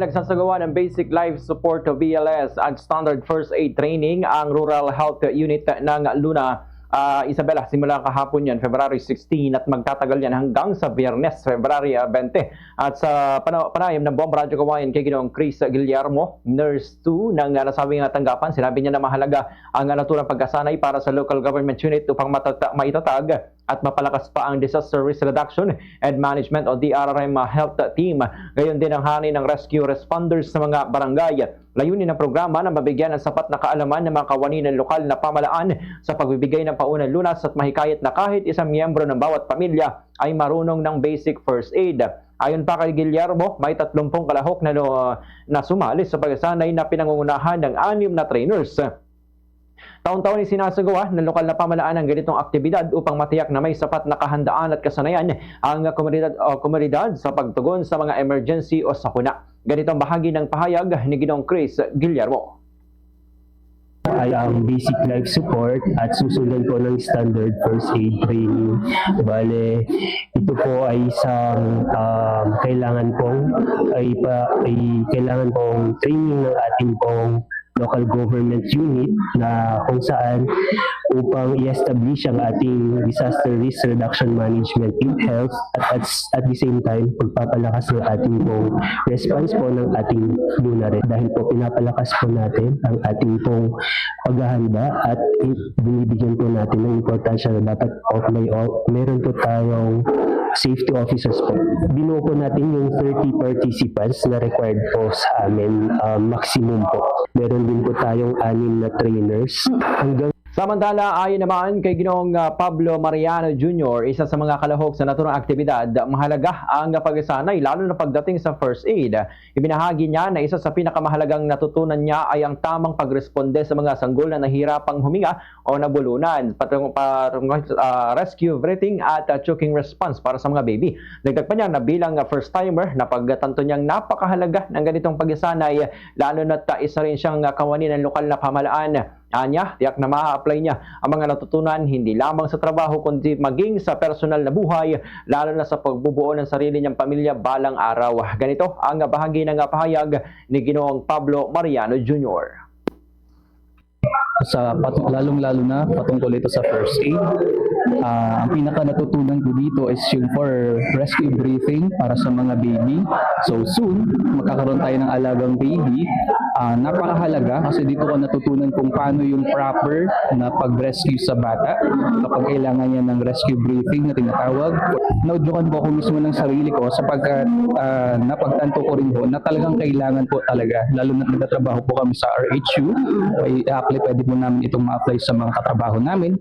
Nagsasagawa ng Basic Life Support to BLS at Standard First Aid Training ang Rural Health Unit ng Luna. Isabela, simula kahapon yan, February 16 at magtatagal yan hanggang sa Biyernes, February 20. At sa panayam ng Buong Radyo Kawayan kay Ginoong Chris Guillermo, Nurse 2 ng nasabing tanggapan, sinabi niya na mahalaga ang naturang pagkasanay para sa local government unit upang maitatag at mapalakas pa ang Disaster Risk Reduction and Management o DRRM Health Team. Gayon din ang hanay ng rescue responders sa mga barangay. Layunin ng programa na mabigyan ng sapat na kaalaman ng mga kawani ng lokal na pamalaan sa pagbibigay ng paunang lunas at mahikayat na kahit isang miyembro ng bawat pamilya ay marunong ng basic first aid. Ayon pa kay Guillermo, may 30 kalahok na sumali sa pagsasanay na pinangungunahan ng 6 na trainers. Taon-taon ay sinasagawa ng lokal na pamalaan ang ganitong aktibidad upang matiyak na may sapat na kahandaan at kasanayan ang komunidad sa pagtugon sa mga emergency o sakuna. Ganito ang bahagi ng pahayag ni Ginoong Chris Guillermo. Ay ang basic life support at susunod po ng standard first aid training. Bale, ito po ay isang kailangan pong training ng ating pong local government unit na kung saan upang i-establish ang ating disaster risk reduction management in health at the same time pagpapalakas ng ating pong response po ng ating LUNA dahil po pinapalakas po natin ang ating pong paghahanda at binibigyan po natin ng importansya na dapat meron po tayong safety officers po. Binuo po natin yung 30 participants na required po sa amin, maximum po. Meron din po tayong 6 na trainers. Samantala, ayon naman kay Ginoong Pablo Mariano Jr., isa sa mga kalahok sa naturang aktibidad, mahalaga ang pagsanay lalo na pagdating sa first aid. Ibinahagi niya na isa sa pinakamahalagang natutunan niya ay ang tamang pagresponde sa mga sanggol na nahirapang huminga o nabulunan, rescue breathing at choking response para sa mga baby. Dagdag pa niya na bilang first-timer, napagtanto niyang napakahalaga ng ganitong pagsanay lalo na isa rin siyang kawani ng lokal na pamahalaan. Anya, tiyak na ma-apply niya ang mga natutunan hindi lamang sa trabaho kundi maging sa personal na buhay, lalo na sa pagbubuo ng sarili niyang pamilya balang araw. Ganito ang bahagi ng pahayag ni Ginoong Pablo Mariano Jr. Lalong-lalo na patungkol ito sa first aid. Ang pinaka natutunan ko dito is yung for rescue briefing para sa mga baby. So soon, magkakaroon tayo ng alagang baby. Napakahalaga kasi dito ko natutunan kung paano yung proper na pag-rescue sa bata kapag kailangan niya ng rescue briefing na tinatawag. Naudyukan po ako mismo ng sarili ko sapagkat napagtanto ko rin po na talagang kailangan po talaga, lalo na nagtatrabaho po kami sa RHU, ay apply pwede po namin itong ma-apply sa mga katrabaho namin.